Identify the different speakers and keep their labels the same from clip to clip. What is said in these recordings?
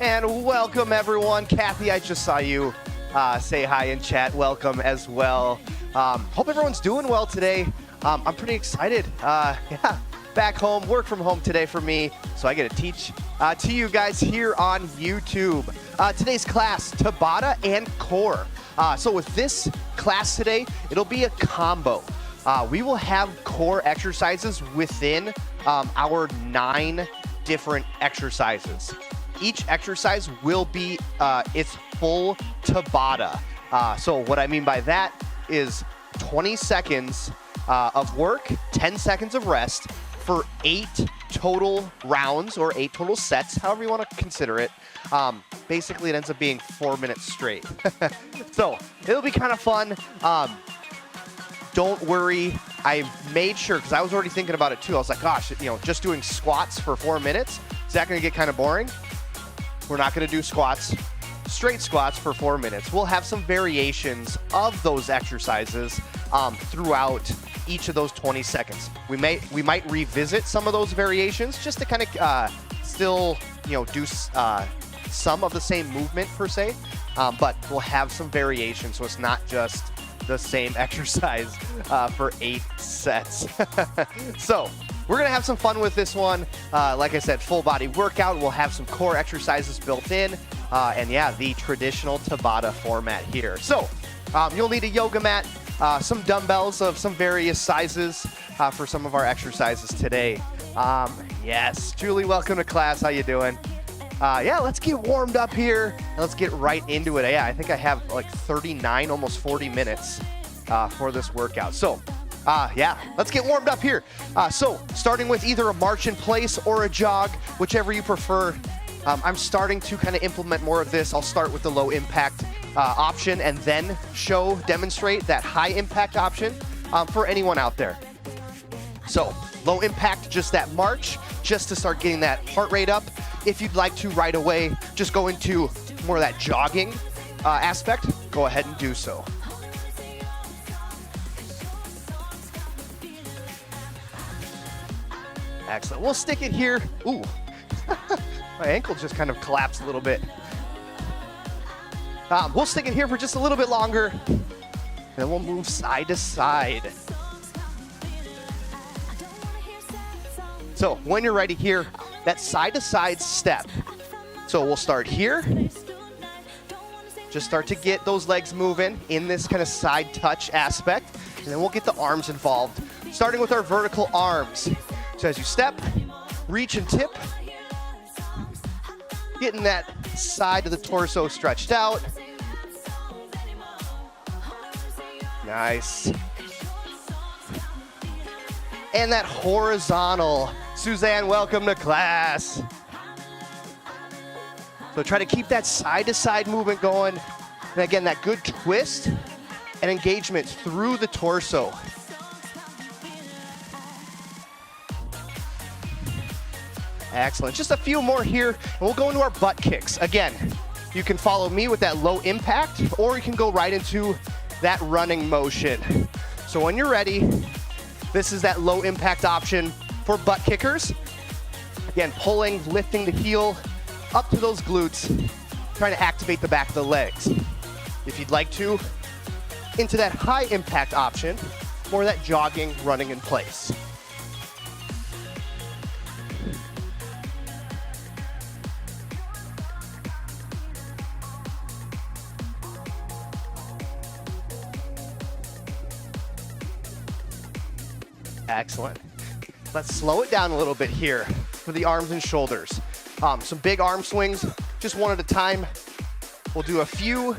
Speaker 1: And welcome everyone. Kathy, I just saw you say hi in chat. Welcome as well. Hope everyone's doing well today. I'm pretty excited. Yeah, back home, work from home today for me. So I get to teach to you guys here on YouTube. Today's class, Tabata and core. So with this class today, it'll be a combo. We will have core exercises within our 9 different exercises. Each exercise will be its full Tabata. So what I mean by that is 20 seconds of work, 10 seconds of rest for 8 total rounds or 8 total sets, however you want to consider it. Basically, it ends up being 4 minutes straight. So it'll be kind of fun. Don't worry, I made sure, because I was already thinking about it too. I was like, gosh, just doing squats for 4 minutes, is that going to get kind of boring? We're not going to do squats, straight squats for 4 minutes. We'll have some variations of those exercises throughout each of those 20 seconds. We might revisit some of those variations just to kind of still do some of the same movement per se, but we'll have some variations, so it's not just the same exercise for 8 sets. So we're gonna have some fun with this one. Like I said, full body workout. We'll have some core exercises built in, and yeah, the traditional Tabata format here. So you'll need a yoga mat, some dumbbells of some various sizes for some of our exercises today. Yes, Julie, welcome to class. How you doing? Yeah, let's get warmed up here and let's get right into it. Yeah, I think I have like 39, almost 40 minutes for this workout. So yeah, let's get warmed up here. So starting with either a march in place or a jog, whichever you prefer. I'm starting to kind of implement more of this. I'll start with the low impact option and then demonstrate that high impact option for anyone out there. So low impact, just that march, just to start getting that heart rate up. If you'd like to right away just go into more of that jogging aspect, go ahead and do so. Excellent. We'll stick it here. Ooh, my ankle just kind of collapsed a little bit. We'll stick it here for just a little bit longer, and then we'll move side to side. So when you're ready here, that side-to-side step. So we'll start here. Just start to get those legs moving in this kind of side touch aspect. And then we'll get the arms involved, starting with our vertical arms. So as you step, reach and tip, getting that side of the torso stretched out. Nice. And that horizontal. Suzanne, welcome to class. So try to keep that side-to-side movement going. And again, that good twist and engagement through the torso. Excellent. Just a few more here, and we'll go into our butt kicks. Again, you can follow me with that low impact, or you can go right into that running motion. So when you're ready, this is that low impact option for butt kickers. Again, pulling, lifting the heel up to those glutes, trying to activate the back of the legs. If you'd like to, into that high impact option, more that jogging, running in place. Excellent. Let's slow it down a little bit here for the arms and shoulders. Some big arm swings, just one at a time. We'll do a few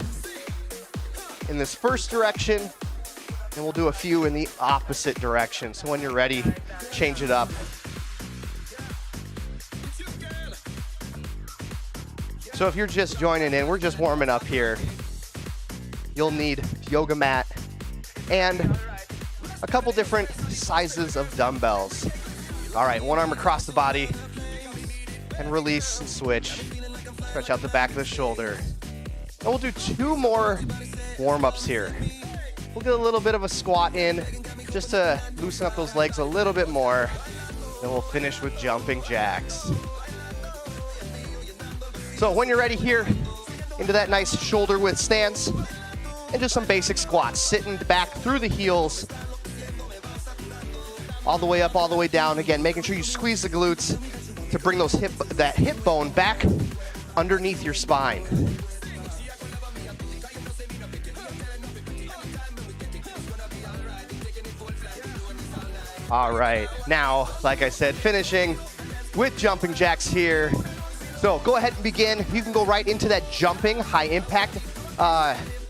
Speaker 1: in this first direction, and we'll do a few in the opposite direction. So when you're ready, change it up. So if you're just joining in, we're just warming up here. You'll need yoga mat and a couple different sizes of dumbbells. All right, one arm across the body and release and switch. Stretch out the back of the shoulder. And we'll do 2 more warm-ups here. We'll get a little bit of a squat in just to loosen up those legs a little bit more. Then we'll finish with jumping jacks. So when you're ready here, into that nice shoulder width stance, and just some basic squats, sitting back through the heels, all the way up, all the way down. Again, making sure you squeeze the glutes to bring that hip bone back underneath your spine. All right, now, like I said, finishing with jumping jacks here. So go ahead and begin. You can go right into that jumping, high impact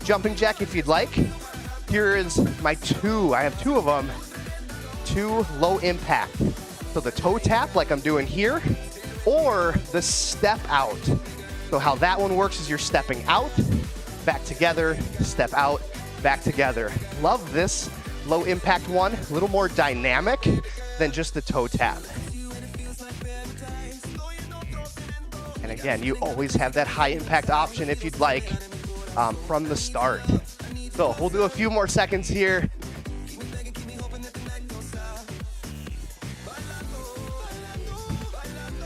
Speaker 1: jumping jack if you'd like. Here is my I have two of them, two low impact. So the toe tap like I'm doing here, or the step out. So how that one works is you're stepping out, back together, step out, back together. Love this low impact one, a little more dynamic than just the toe tap. And again, you always have that high impact option if you'd like from the start. So we'll do a few more seconds here.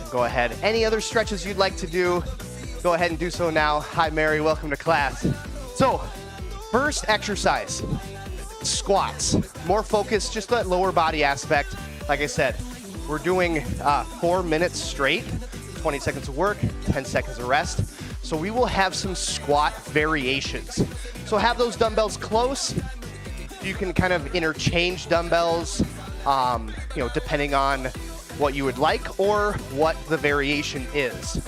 Speaker 1: Go ahead. Any other stretches you'd like to do, go ahead and do so now. Hi, Mary. Welcome to class. So first exercise, squats. More focus, just that lower body aspect. Like I said, we're doing 4 minutes straight, 20 seconds of work, 10 seconds of rest. So we will have some squat variations. So have those dumbbells close. You can kind of interchange dumbbells, depending on what you would like or what the variation is.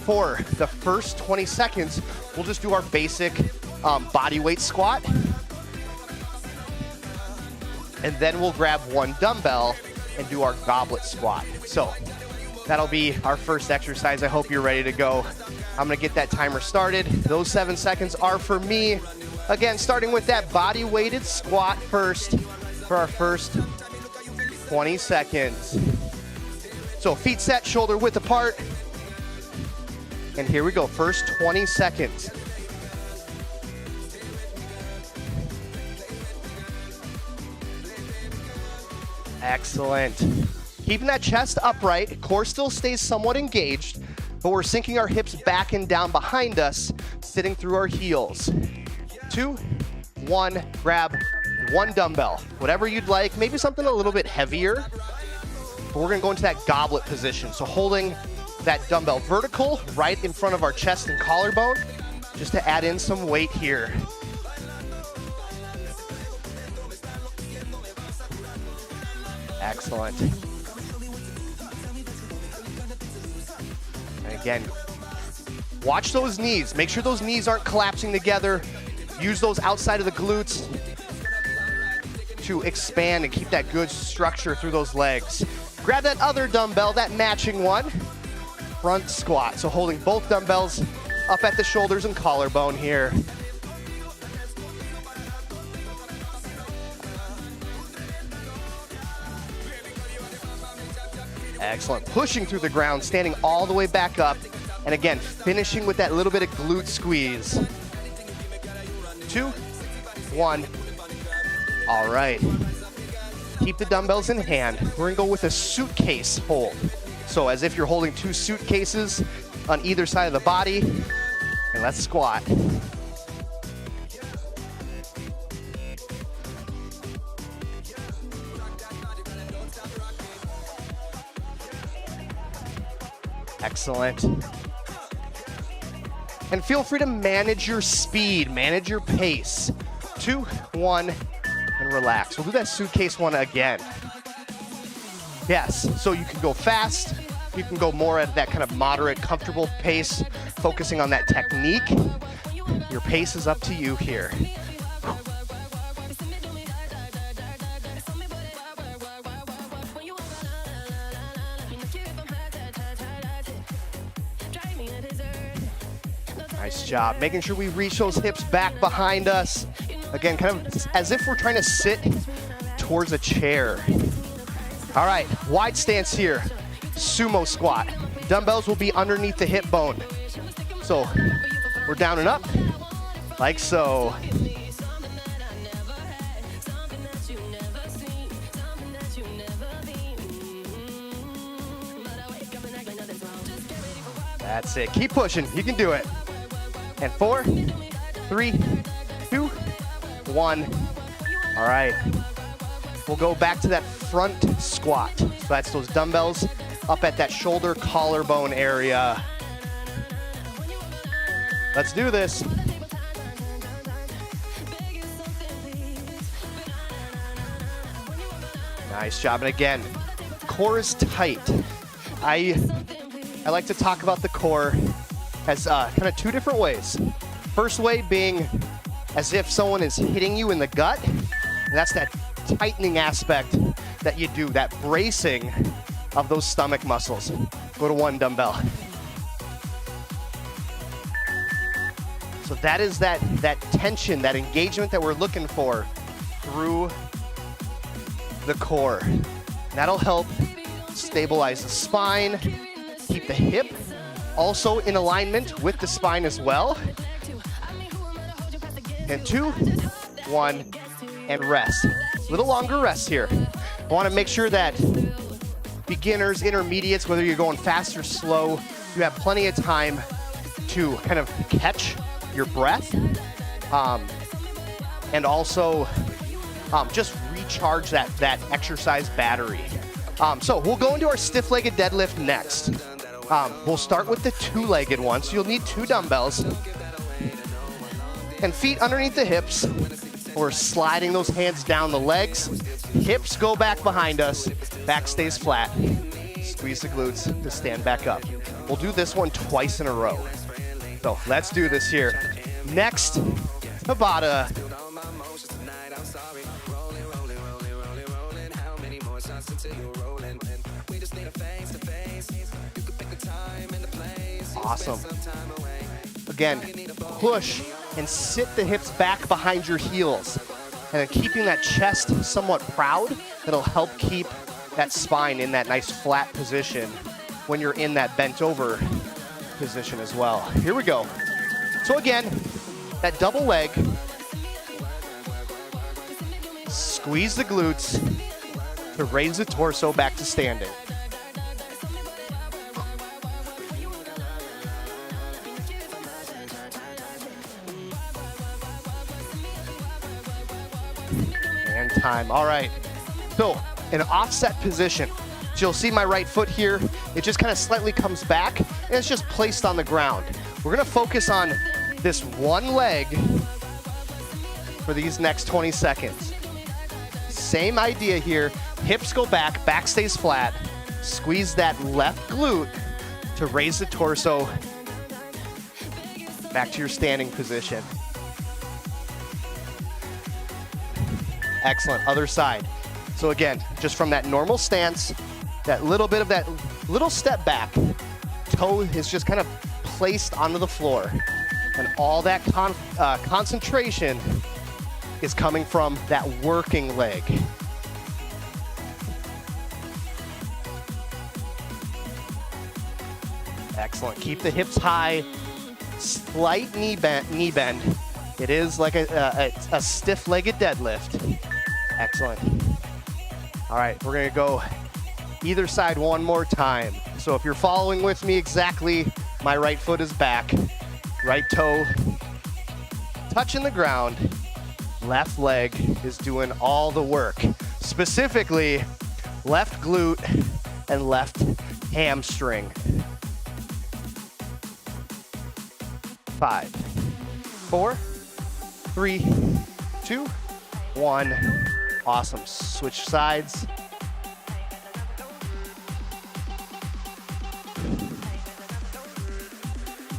Speaker 1: For the first 20 seconds, we'll just do our basic body weight squat. And then we'll grab one dumbbell and do our goblet squat. So that'll be our first exercise. I hope you're ready to go. I'm gonna get that timer started. Those 7 seconds are for me. Again, starting with that body weighted squat first for our first 20 seconds. So feet set, shoulder width apart. And here we go, first 20 seconds. Excellent. Keeping that chest upright, core still stays somewhat engaged, but we're sinking our hips back and down behind us, sitting through our heels. 2, 1, grab one dumbbell, whatever you'd like, maybe something a little bit heavier, but we're gonna go into that goblet position. So holding that dumbbell vertical right in front of our chest and collarbone, just to add in some weight here. Excellent. And again, watch those knees. Make sure those knees aren't collapsing together. Use those outside of the glutes to expand and keep that good structure through those legs. Grab that other dumbbell, that matching one. Front squat. So holding both dumbbells up at the shoulders and collarbone here. Excellent. Pushing through the ground, standing all the way back up. And again, finishing with that little bit of glute squeeze. 2, 1. All right. Keep the dumbbells in hand. We're gonna go with a suitcase hold. So as if you're holding 2 suitcases on either side of the body. And let's squat. Excellent. And feel free to manage your speed, manage your pace. 2, 1, and relax. We'll do that suitcase one again. Yes, so you can go fast, you can go more at that kind of moderate, comfortable pace, focusing on that technique. Your pace is up to you here. Nice job. Making sure we reach those hips back behind us. Again, kind of as if we're trying to sit towards a chair. All right, wide stance here. Sumo squat. Dumbbells will be underneath the hip bone. So we're down and up, like so. That's it. Keep pushing. You can do it. And 4, 3, 2, 1. All right. We'll go back to that front squat. So that's those dumbbells up at that shoulder collarbone area. Let's do this. Nice job. And again, core is tight. I like to talk about the core as kind of two different ways. First way being as if someone is hitting you in the gut. And that's that tightening aspect that you do, that bracing of those stomach muscles. Go to 1 dumbbell. So that is that tension, that engagement that we're looking for through the core. That'll help stabilize the spine, keep the hip also in alignment with the spine as well. And 2, 1, and rest. A little longer rest here. I want to make sure that beginners, intermediates, whether you're going fast or slow, you have plenty of time to kind of catch your breath and also just recharge that exercise battery. So we'll go into our stiff-legged deadlift next. We'll start with the 2-legged one. So you'll need 2 dumbbells and feet underneath the hips. We're sliding those hands down the legs. Hips go back behind us. Back stays flat. Squeeze the glutes to stand back up. We'll do this one twice in a row. So let's do this here. Next, Tabata. Awesome. Again, push and sit the hips back behind your heels. And then keeping that chest somewhat proud, that'll help keep that spine in that nice flat position when you're in that bent over position as well. Here we go. So again, that double leg. Squeeze the glutes to raise the torso back to standing. And time. All right. So an offset position. So you'll see my right foot here. It just kind of slightly comes back and it's just placed on the ground. We're going to focus on this one leg for these next 20 seconds. Same idea here. Hips go back, back stays flat. Squeeze that left glute to raise the torso back to your standing position. Excellent. Other side. So again, just from that normal stance, that little bit of that little step back, toe is just kind of placed onto the floor. And all that concentration is coming from that working leg. Excellent. Keep the hips high. Slight knee bend. It is like a stiff-legged deadlift. Excellent. All right, we're gonna go either side one more time. So if you're following with me exactly, my right foot is back. Right toe touching the ground. Left leg is doing all the work. Specifically, left glute and left hamstring. 5, 4, 3, 2, 1. Awesome. Switch sides.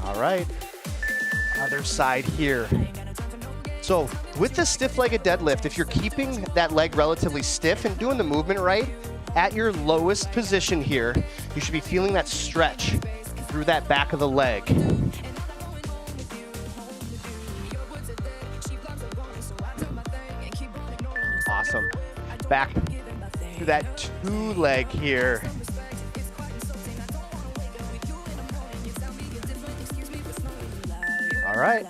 Speaker 1: All right. Other side here. So with the stiff-legged deadlift, if you're keeping that leg relatively stiff and doing the movement right, at your lowest position here, you should be feeling that stretch through that back of the leg. Awesome. Back to that 2-leg here. All right.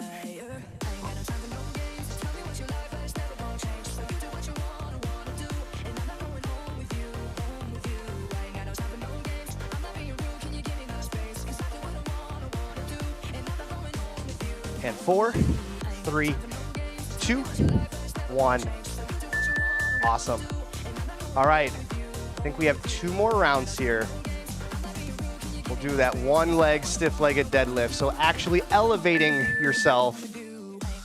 Speaker 1: And 4, 3, 2, 1. Awesome. All right, I think we have 2 more rounds here. We'll do that one leg stiff-legged deadlift. So actually elevating yourself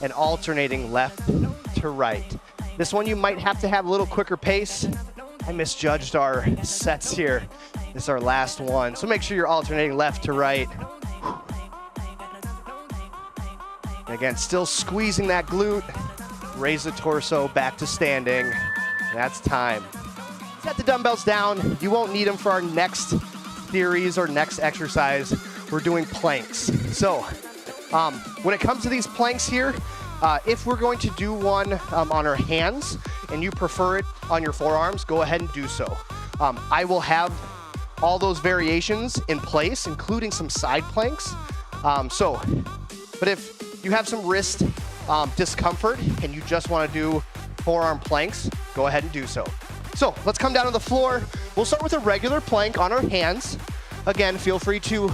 Speaker 1: and alternating left to right. This one you might have to have a little quicker pace. I misjudged our sets here. This is our last one. So make sure you're alternating left to right. And again, still squeezing that glute. Raise the torso back to standing. That's time. Set the dumbbells down. You won't need them for our next series or next exercise. We're doing planks. So when it comes to these planks here, if we're going to do one on our hands and you prefer it on your forearms, go ahead and do so. I will have all those variations in place, including some side planks. But if you have some wrist discomfort and you just want to do forearm planks, go ahead and do so. So let's come down to the floor. We'll start with a regular plank on our hands. Again, feel free to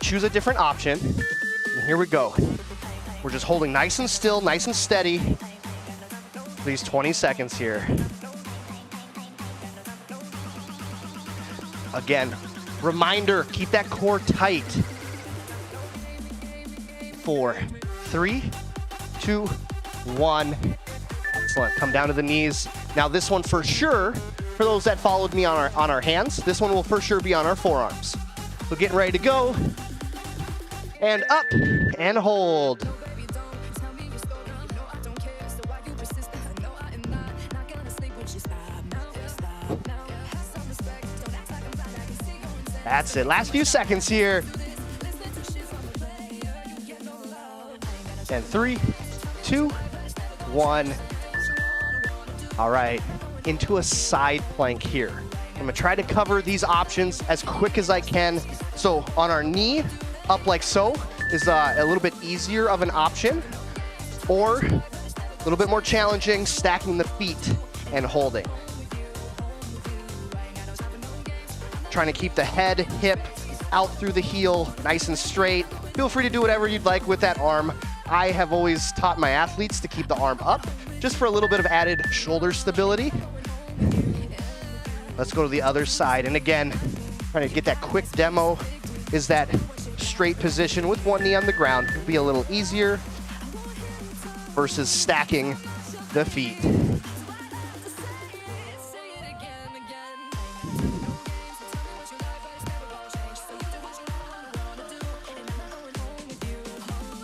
Speaker 1: choose a different option. And here we go. We're just holding nice and still, nice and steady. These 20 seconds here. Again, reminder, keep that core tight. 4, 3, 2, 1. Excellent. Come down to the knees. Now this one for sure, for those that followed me on our hands, this one will for sure be on our forearms. So getting ready to go. And up and hold. That's it. Last few seconds here. And 3, 2, 1. All right, into a side plank here. I'm gonna try to cover these options as quick as I can. So on our knee, up like so, is a little bit easier of an option, or a little bit more challenging, stacking the feet and holding. Trying to keep the head, hip, out through the heel, nice and straight. Feel free to do whatever you'd like with that arm. I have always taught my athletes to keep the arm up, just for a little bit of added shoulder stability. Let's go to the other side. And again, trying to get that quick demo is that straight position with one knee on the ground. It'll be a little easier versus stacking the feet.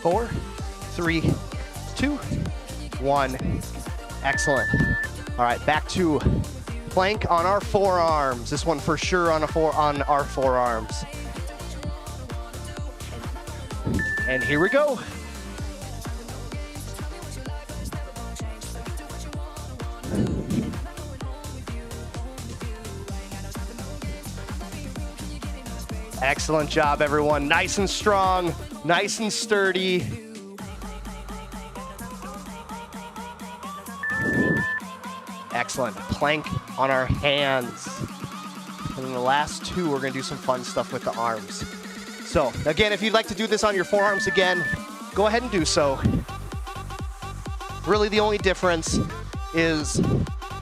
Speaker 1: Four, 3, 2, 1. Excellent. All right, back to plank on our forearms. This one for sure on our forearms. And here we go. Excellent job, everyone. Nice and strong, nice and sturdy. Excellent. Plank on our hands. And then the last 2, we're gonna do some fun stuff with the arms. So again, if you'd like to do this on your forearms again, go ahead and do so. Really the only difference is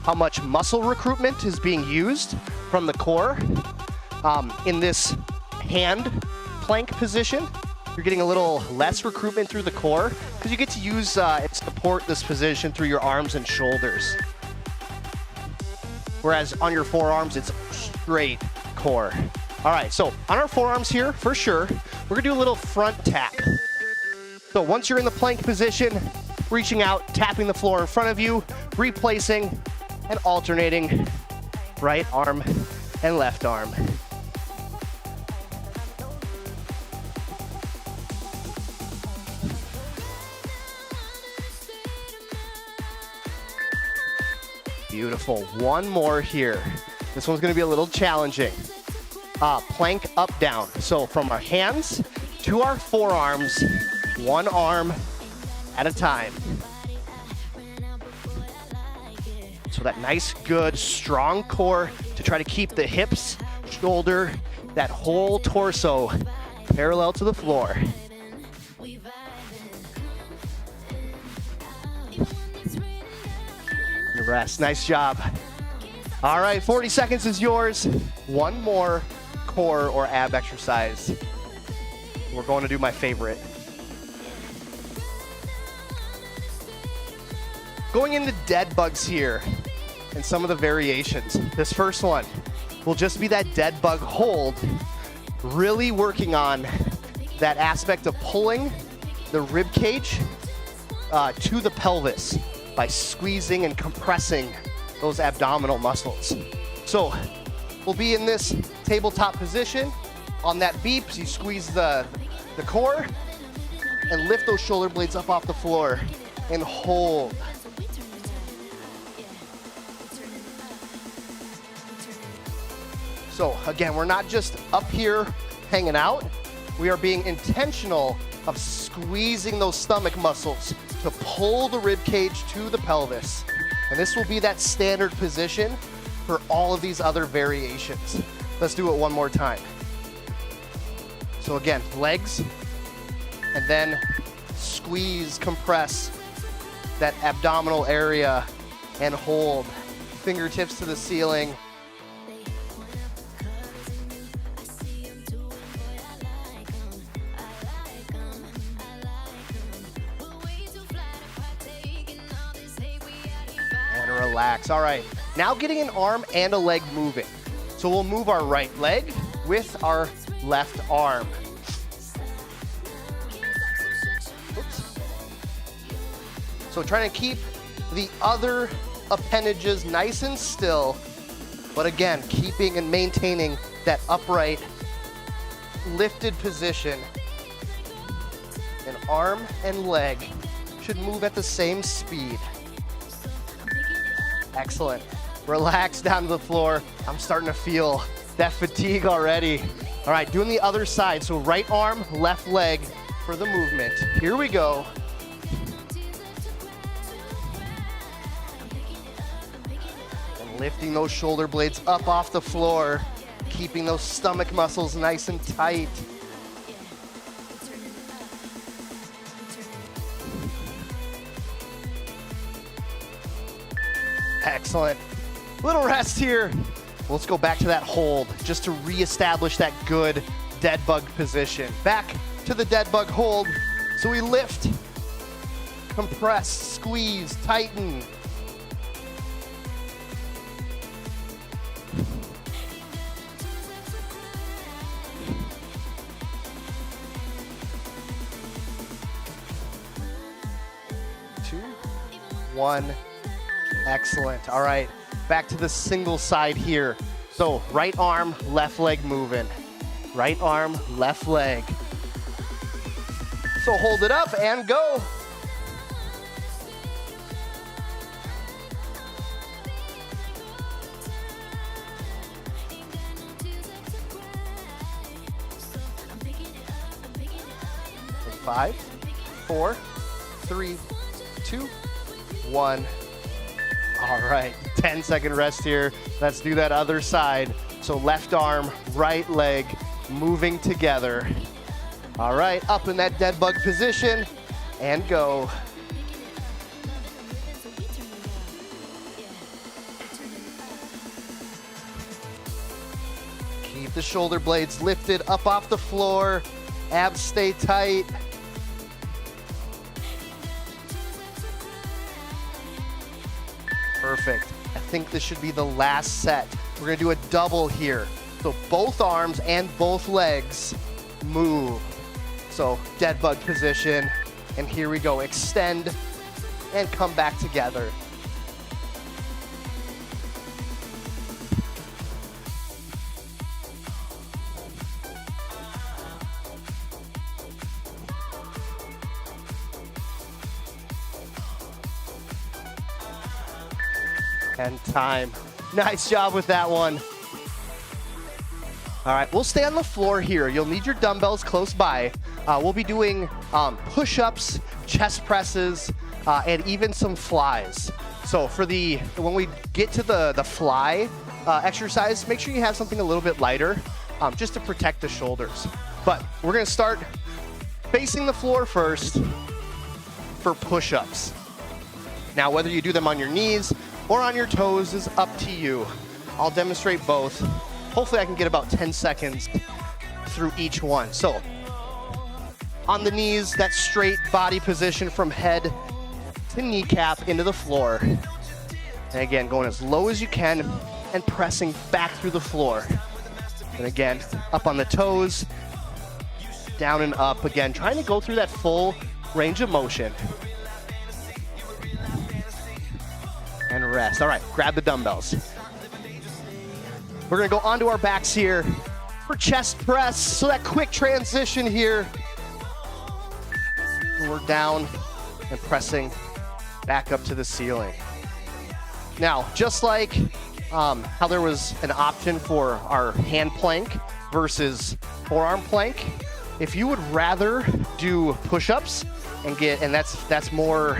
Speaker 1: how much muscle recruitment is being used from the core. In this hand plank position, you're getting a little less recruitment through the core because you get to use and support this position through your arms and shoulders. Whereas on your forearms, it's straight core. All right, so on our forearms here, for sure, we're gonna do a little front tap. So once you're in the plank position, reaching out, tapping the floor in front of you, replacing and alternating right arm and left arm. Beautiful. One more here. This one's going to be a little challenging. Plank up, down. So from our hands to our forearms, one arm at a time. So that nice, good, strong core to try to keep the hips, shoulder, that whole torso parallel to the floor. to rest. Nice job. All right, 40 seconds is yours. One more core or ab exercise. We're going to do my favorite. Going into dead bugs here and some of the variations. This first one will just be that dead bug hold, really working on that aspect of pulling the rib cage to the pelvis by squeezing and compressing those abdominal muscles. So we'll be in this tabletop position. On that beep, so you squeeze the core and lift those shoulder blades up off the floor and hold. So again, we're not just up here hanging out. We are being intentional of squeezing those stomach muscles to pull the rib cage to the pelvis. And this will be that standard position for all of these other variations. Let's do it one more time. So again, legs, and then squeeze, compress that abdominal area and hold. Fingertips to the ceiling. Relax. All right, now getting an arm and a leg moving. So we'll move our right leg with our left arm. Oops. So trying to keep the other appendages nice and still, but again, keeping and maintaining that upright, lifted position. And arm and leg should move at the same speed. Excellent. Relax down to the floor. I'm starting to feel that fatigue already. All right, doing the other side. So right arm, left leg for the movement. Here we go. And lifting those shoulder blades up off the floor, keeping those stomach muscles nice and tight. Excellent. Little rest here. Let's go back to that hold just to reestablish that good dead bug position. Back to the dead bug hold. So we lift, compress, squeeze, tighten. Two, one. Excellent. All right, back to the single side here. So right arm, left leg moving. Right arm, left leg. So hold it up and go. Five, four, three, two, one. All right, 10-second rest here. Let's do that other side. So left arm, right leg, moving together. All right, up in that dead bug position and go. Keep the shoulder blades lifted up off the floor. Abs stay tight. Perfect. I think this should be the last set. We're gonna do a double here. So both arms and both legs move. So dead bug position, and here we go. Extend and come back together. And time. Nice job with that one. All right, we'll stay on the floor here. You'll need your dumbbells close by. We'll be doing push-ups, chest presses, and even some flies. So for when we get to the fly exercise, make sure you have something a little bit lighter, just to protect the shoulders. But we're gonna start facing the floor first for push-ups. Now, whether you do them on your knees or on your toes is up to you. I'll demonstrate both. Hopefully I can get about 10 seconds through each one. So on the knees, that straight body position from head to kneecap into the floor. And again, going as low as you can and pressing back through the floor. And again, up on the toes, down and up. Again, trying to go through that full range of motion. And rest. All right, grab the dumbbells. We're gonna go onto our backs here for chest press. So that quick transition here. And we're down and pressing back up to the ceiling. Now, just like how there was an option for our hand plank versus forearm plank, if you would rather do push-ups and that's more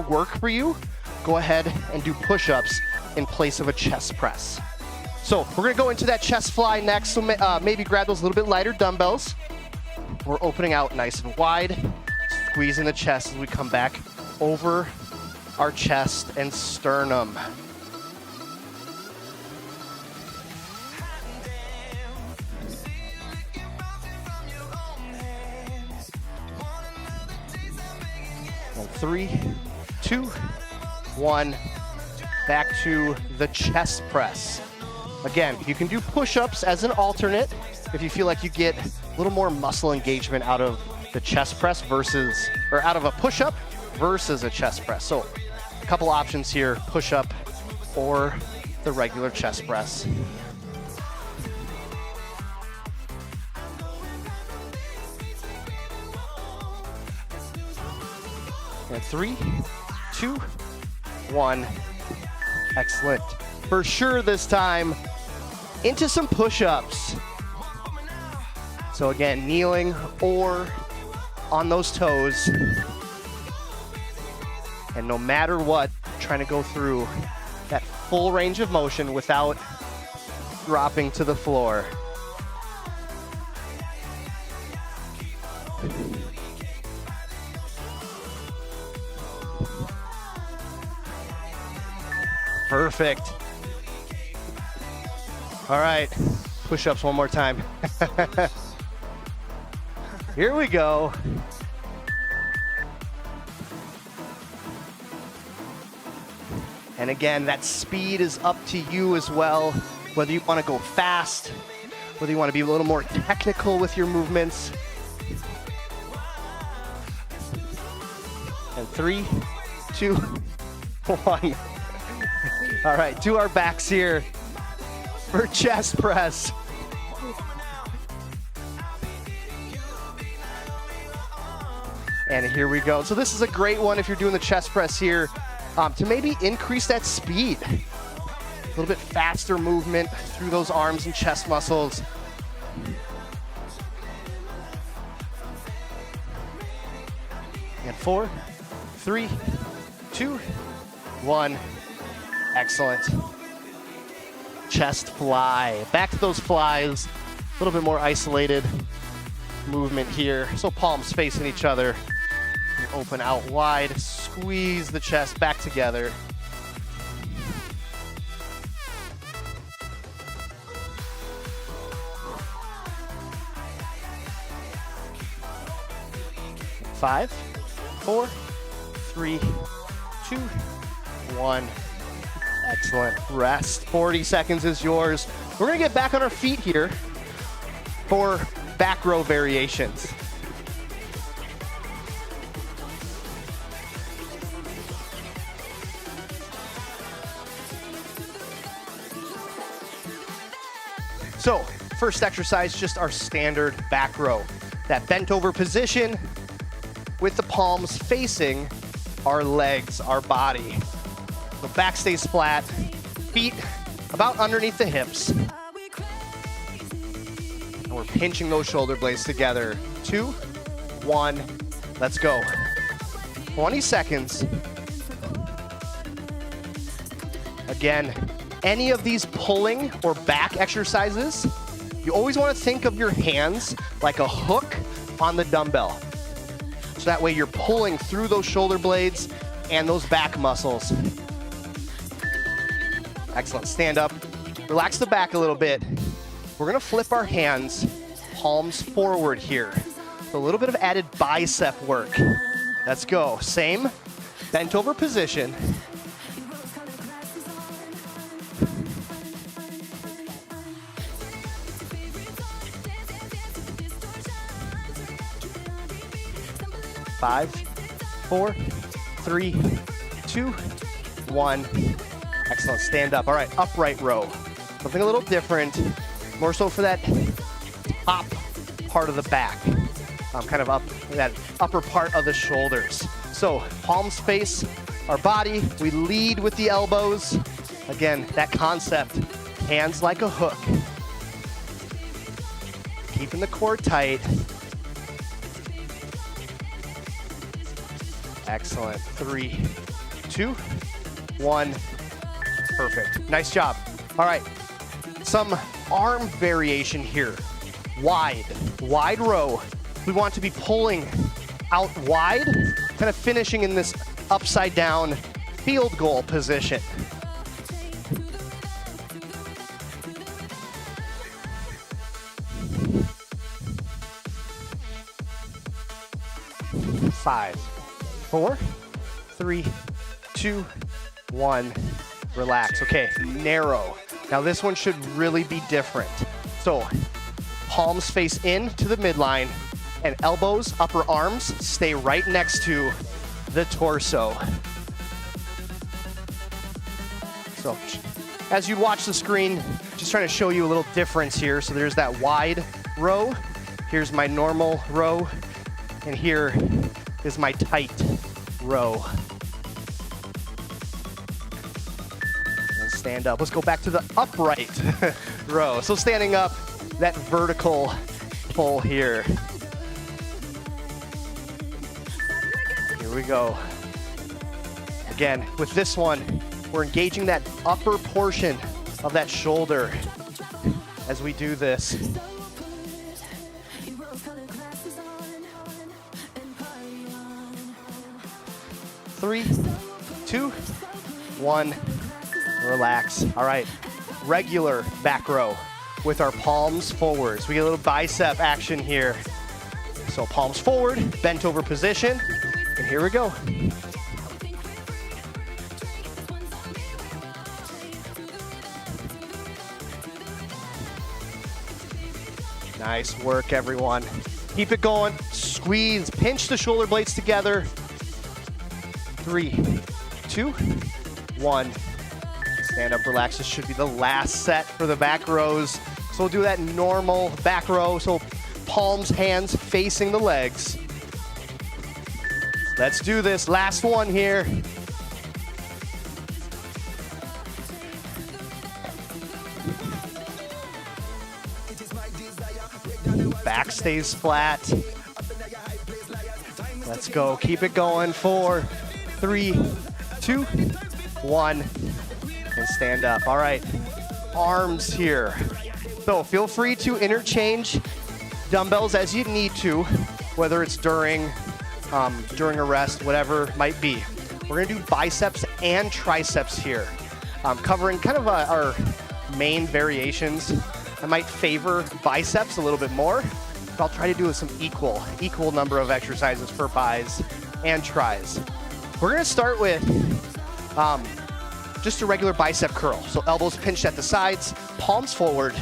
Speaker 1: work for you, go ahead and do push-ups in place of a chest press. So we're gonna go into that chest fly next. So maybe grab those little bit lighter dumbbells. We're opening out nice and wide, squeezing the chest as we come back over our chest and sternum. And 3, 2, 1, back to the chest press. Again, you can do push-ups as an alternate if you feel like you get a little more muscle engagement out of the chest press out of a push-up versus a chest press. So a couple options here, push-up or the regular chest press. And 3, 2, 1. Excellent. For sure this time, into some push-ups. So again, kneeling or on those toes. And no matter what, trying to go through that full range of motion without dropping to the floor. Perfect. All right, push-ups one more time. Here we go. And again, that speed is up to you as well, whether you want to go fast, whether you want to be a little more technical with your movements. And 3, 2, 1. All right, to our backs here for chest press. And here we go. So this is a great one if you're doing the chest press here, to maybe increase that speed. A little bit faster movement through those arms and chest muscles. And 4, 3, 2, 1. Excellent. Chest fly. Back to those flies. A little bit more isolated movement here. So palms facing each other. And open out wide. Squeeze the chest back together. Five, 4, 3, 2, 1. Excellent. Rest. 40 seconds is yours. We're going to get back on our feet here for back row variations. So, first exercise, just our standard back row. That bent over position with the palms facing our legs, our body. So back stays flat, feet about underneath the hips. And we're pinching those shoulder blades together. 2, 1, let's go. 20 seconds. Again, any of these pulling or back exercises, you always want to think of your hands like a hook on the dumbbell. So that way you're pulling through those shoulder blades and those back muscles. Excellent. Stand up. Relax the back a little bit. We're going to flip our hands, palms forward here. So a little bit of added bicep work. Let's go. Same bent over position. Five, four, three, two, one. Excellent. Stand up. All right, upright row. Something a little different, more so for that top part of the back, kind of up that upper part of the shoulders. So palms face our body. We lead with the elbows. Again, that concept, hands like a hook. Keeping the core tight. Excellent. 3, 2, 1. Perfect. Nice job. All right. Some arm variation here. Wide row. We want to be pulling out wide, kind of finishing in this upside down field goal position. Five, 4, 3, 2, 1. Relax. Okay, narrow. Now this one should really be different. So palms face in to the midline and elbows, upper arms stay right next to the torso. So as you watch the screen, just trying to show you a little difference here. So there's that wide row. Here's my normal row. And here is my tight row. And stand up. Let's go back to the upright row. So standing up, that vertical pull here. Here we go. Again, with this one, we're engaging that upper portion of that shoulder as we do this. 3, 2, 1, relax. All right, regular back row with our palms forwards. We get a little bicep action here. So palms forward, bent over position, and here we go. Nice work, everyone. Keep it going. Squeeze, pinch the shoulder blades together. 3, 2, 1. Stand up, relax. This should be the last set for the back rows. So we'll do that normal back row. So palms, hands facing the legs. Let's do this. Last one here. Back stays flat. Let's go. Keep it going. 4, 3, 2, 1, and stand up. All right, arms here. So feel free to interchange dumbbells as you need to, whether it's during a rest, whatever it might be. We're gonna do biceps and triceps here, covering kind of our main variations. I might favor biceps a little bit more, but I'll try to do some equal number of exercises for bis and tris. We're gonna start with just a regular bicep curl. So elbows pinched at the sides, palms forward.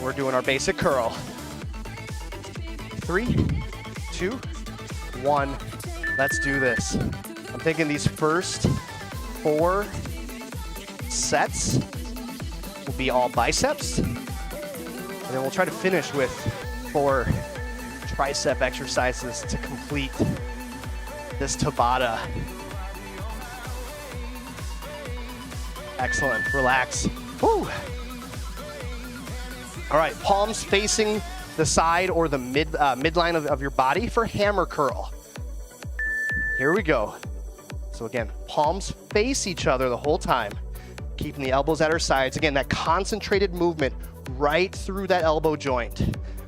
Speaker 1: We're doing our basic curl. 3, 2, 1. Let's do this. I'm thinking these first 4 sets will be all biceps. And then we'll try to finish with 4 tricep exercises to complete this Tabata. Excellent. Relax. Woo. All right, palms facing the side or the midline of your body for hammer curl. Here we go. So again, palms face each other the whole time, keeping the elbows at our sides. Again, that concentrated movement right through that elbow joint.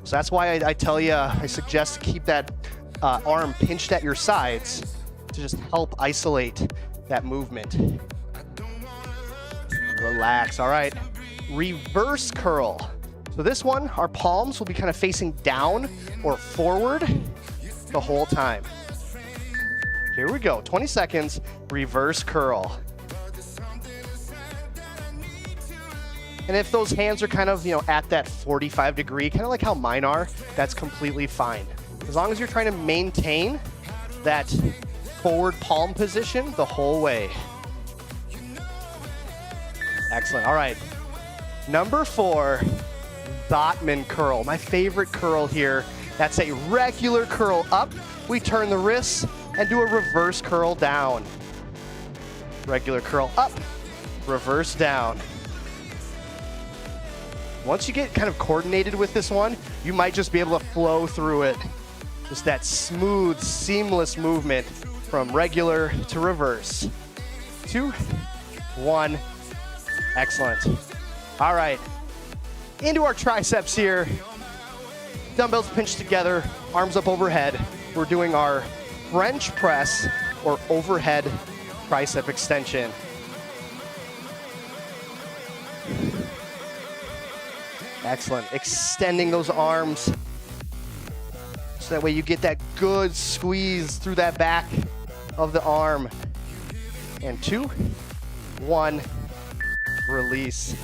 Speaker 1: So that's why I tell you, I suggest to keep that arm pinched at your sides to just help isolate that movement. relax. All right, reverse curl. So this one, our palms will be kind of facing down or forward the whole time. Here we go, 20 seconds, reverse curl. And if those hands are kind of, at that 45 degree, kind of like how mine are, that's completely fine. As long as you're trying to maintain that forward palm position the whole way. Excellent, all right. Number 4, Botman curl, my favorite curl here. That's a regular curl up. We turn the wrists and do a reverse curl down. Regular curl up, reverse down. Once you get kind of coordinated with this one, you might just be able to flow through it. Just that smooth, seamless movement from regular to reverse. 2, 1, excellent. All right, into our triceps here. Dumbbells pinched together, arms up overhead. We're doing our French press or overhead tricep extension. Excellent, extending those arms so that way you get that good squeeze through that back of the arm. And 2, 1, release.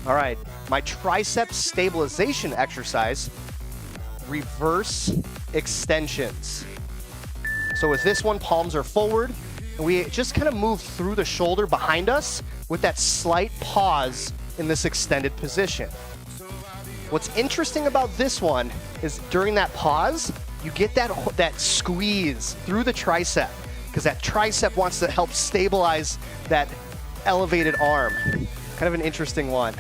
Speaker 1: All right, my tricep stabilization exercise, reverse extensions. So with this one, palms are forward, and we just kind of move through the shoulder behind us with that slight pause in this extended position. What's interesting about this one is during that pause, you get that squeeze through the tricep, because that tricep wants to help stabilize that elevated arm. Kind of an interesting one.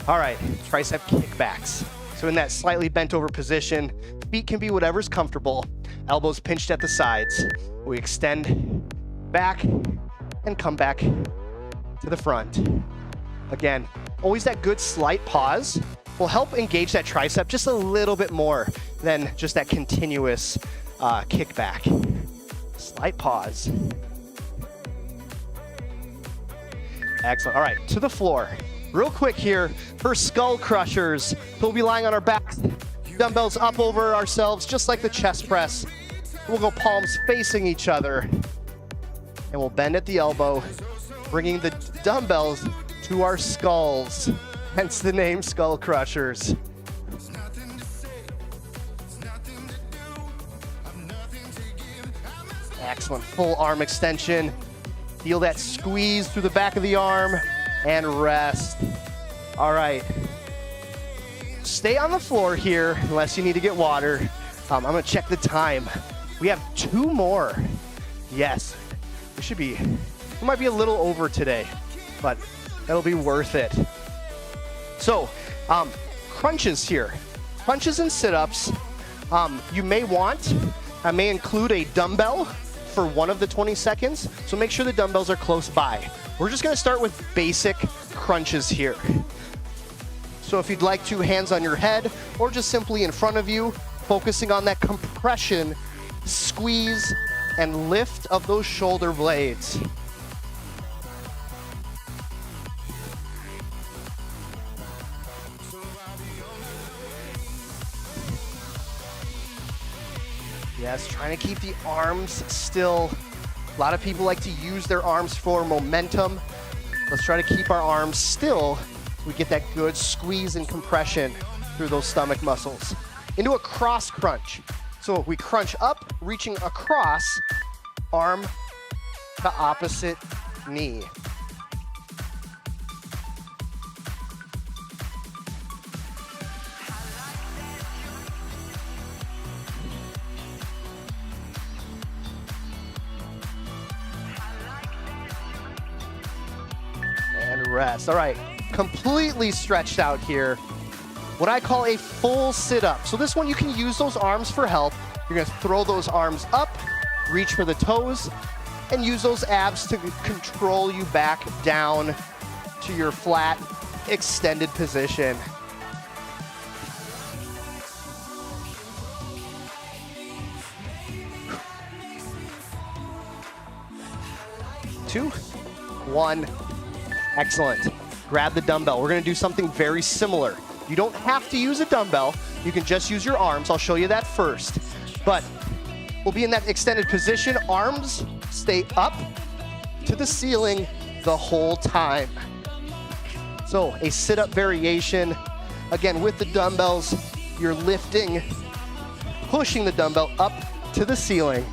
Speaker 1: All right, tricep kickbacks. So in that slightly bent over position, feet can be whatever's comfortable, elbows pinched at the sides. We extend back and come back to the front. Again, always that good slight pause will help engage that tricep just a little bit more than just that continuous kickback. Slight pause. Excellent. All right, to the floor. Real quick here for skull crushers. We'll be lying on our backs, dumbbells up over ourselves, just like the chest press. We'll go palms facing each other, and we'll bend at the elbow, bringing the dumbbells to our skulls, hence the name skull crushers. Excellent, full arm extension. Feel that squeeze through the back of the arm and rest. All right, stay on the floor here unless you need to get water. I'm gonna check the time. We have 2 more. Yes, we might be a little over today, but that'll be worth it. So, crunches here. Crunches and sit-ups. You may want, I may include a dumbbell for one of the 20 seconds, so make sure the dumbbells are close by. We're just gonna start with basic crunches here. So if you'd like to, hands on your head, or just simply in front of you, focusing on that compression, squeeze, and lift of those shoulder blades. Yes, trying to keep the arms still. A lot of people like to use their arms for momentum. Let's try to keep our arms still so we get that good squeeze and compression through those stomach muscles. Into a cross crunch. So we crunch up, reaching across, arm to opposite knee. Rest. All right, completely stretched out here. What I call a full sit-up. So this one, you can use those arms for help. You're gonna throw those arms up, reach for the toes, and use those abs to control you back down to your flat, extended position. Two, one, Excellent. Grab the dumbbell. We're gonna do something very similar. You don't have to use a dumbbell. You can just use your arms. I'll show you that first. But we'll be in that extended position. Arms stay up to the ceiling the whole time. So a sit-up variation. Again, with the dumbbells, you're lifting, pushing the dumbbell up to the ceiling.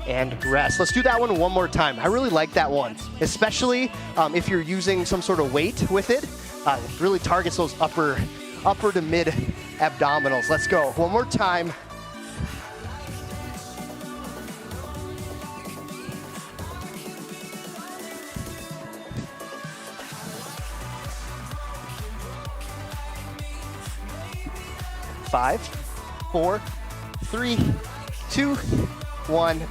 Speaker 1: And rest. Let's do that one more time. I really like that one, especially if you're using some sort of weight with it. It really targets those upper to mid abdominals. Let's go. One more time. Five, 4, 3, 2, 1.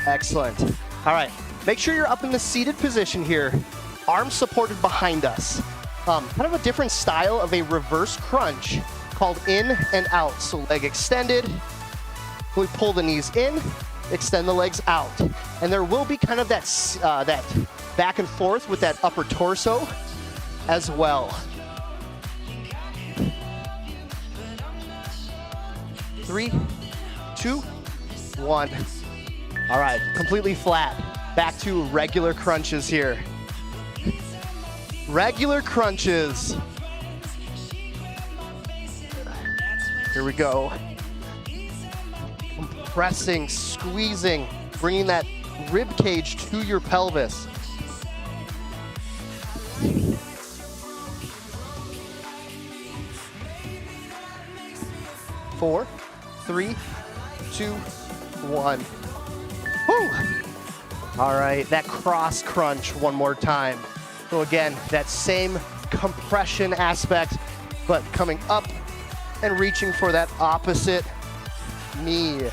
Speaker 1: Excellent. All right, make sure you're up in the seated position here. Arms supported behind us. Kind of a different style of a reverse crunch called in and out. So leg extended, we pull the knees in, extend the legs out. And there will be kind of that back and forth with that upper torso as well. 3, 2, 1. All right, completely flat. Back to regular crunches here. Regular crunches. Here we go. Compressing, squeezing, bringing that rib cage to your pelvis. Four, 3, 2, 1. Woo! All right, that cross crunch one more time. So again, that same compression aspect, but coming up and reaching for that opposite knee.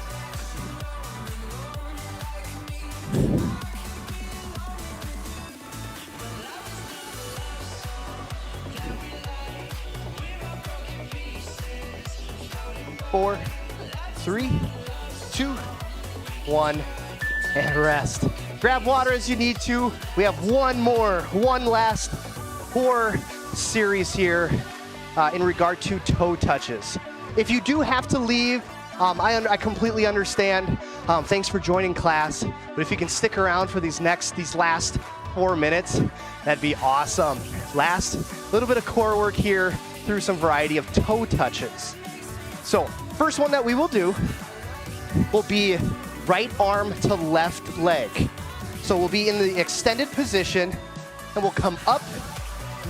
Speaker 1: Four, 3, 2, 1, and rest. Grab water as you need to. We have one last core series here in regard to toe touches. If you do have to leave, I completely understand. Thanks for joining class. But if you can stick around for these last 4 minutes, that'd be awesome. Last little bit of core work here through some variety of toe touches. So first one that we will do will be right arm to left leg. So we'll be in the extended position and we'll come up,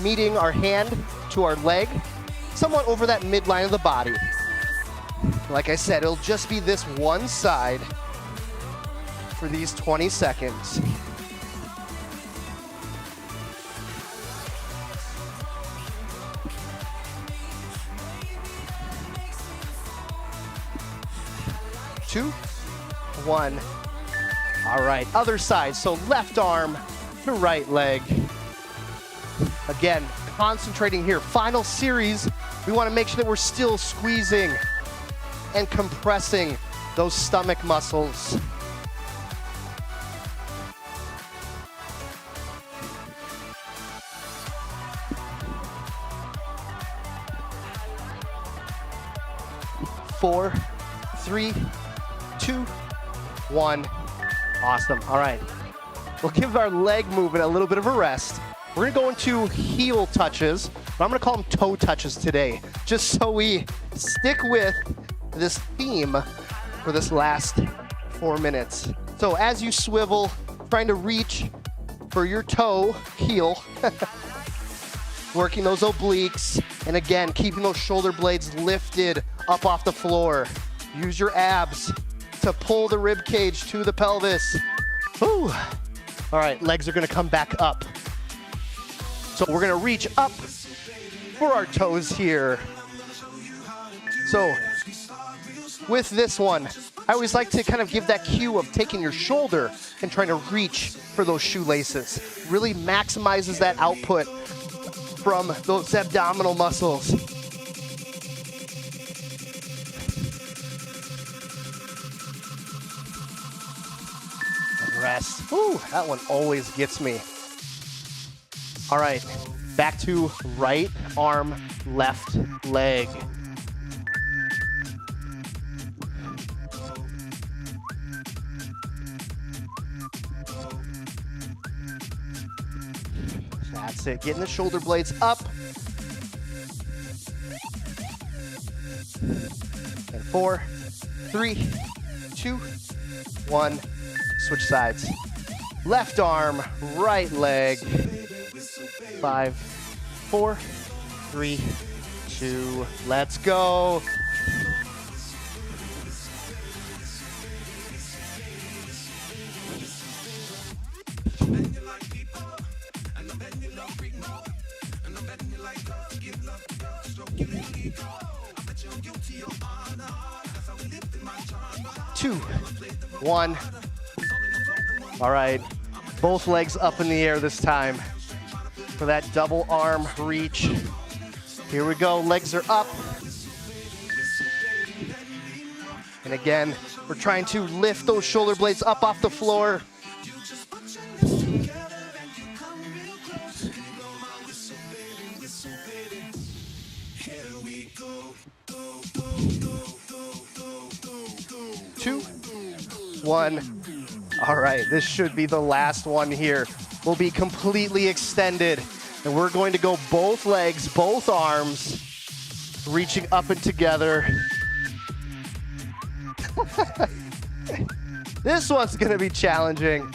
Speaker 1: meeting our hand to our leg, somewhat over that midline of the body. Like I said, it'll just be this one side for these 20 seconds. Two, 1. All right, other side. So left arm to right leg. Again, concentrating here. Final series, we want to make sure that we're still squeezing and compressing those stomach muscles. Four, 3, 2, 1. Awesome. All right. We'll give our leg movement a little bit of a rest. We're going to go into heel touches, but I'm going to call them toe touches today, just so we stick with this theme for this last 4 minutes. So as you swivel, trying to reach for your toe, heel, working those obliques, and again, keeping those shoulder blades lifted up off the floor. Use your abs to pull the rib cage to the pelvis. Whew. All right, legs are gonna come back up. So we're gonna reach up for our toes here. So with this one, I always like to kind of give that cue of taking your shoulder and trying to reach for those shoelaces. Really maximizes that output from those abdominal muscles. press. Woo, that one always gets me. All right, back to right arm, left leg. That's it, getting the shoulder blades up. And 4, 3, 2, 1, switch sides. Left arm, right leg. 5, 4, 3, 2, let's go. Two, 1. All right, both legs up in the air this time for that double arm reach. Here we go, legs are up. And again, we're trying to lift those shoulder blades up off the floor. Two, 1. All right, this should be the last one here. We'll be completely extended, and we're going to go both legs, both arms, reaching up and together. This one's gonna be challenging.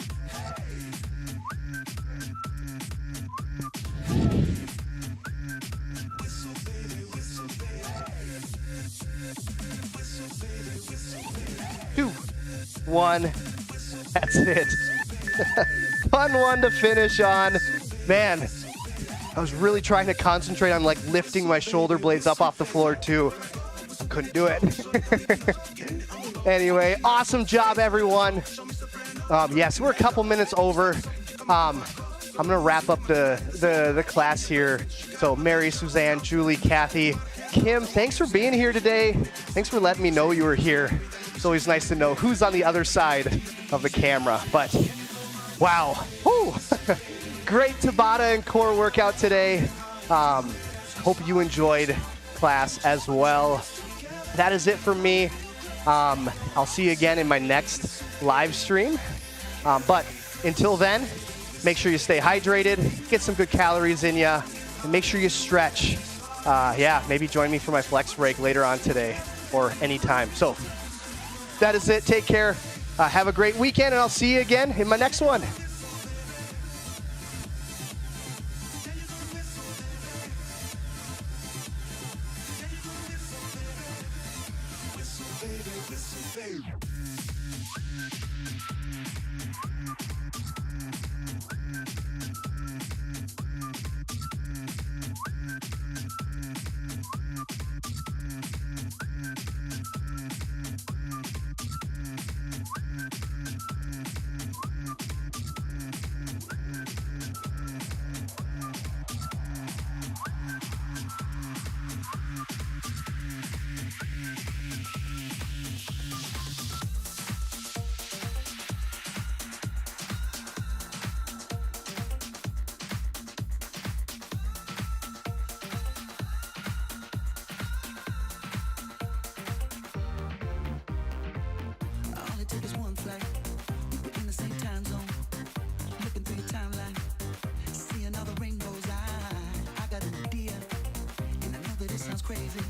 Speaker 1: Two, 1. That's it. Fun one to finish on. Man, I was really trying to concentrate on like lifting my shoulder blades up off the floor too. Couldn't do it. Anyway, awesome job, everyone. Yes, we're a couple minutes over. I'm gonna wrap up the class here. So Mary, Suzanne, Julie, Kathy, Kim, thanks for being here today. Thanks for letting me know you were here. It's always nice to know who's on the other side of the camera. But wow, woo. Great Tabata and core workout today. Hope you enjoyed class as well. That is it for me. I'll see you again in my next live stream. But until then, make sure you stay hydrated, get some good calories in you, and make sure you stretch. Yeah, maybe join me for my flex break later on today or anytime. So that is it. Take care. Have a great weekend, and I'll see you again in my next one.
Speaker 2: Take us one flight, we're in the same time zone. Looking through your timeline, seeing all the rainbows. I got an idea, and I know that it sounds crazy.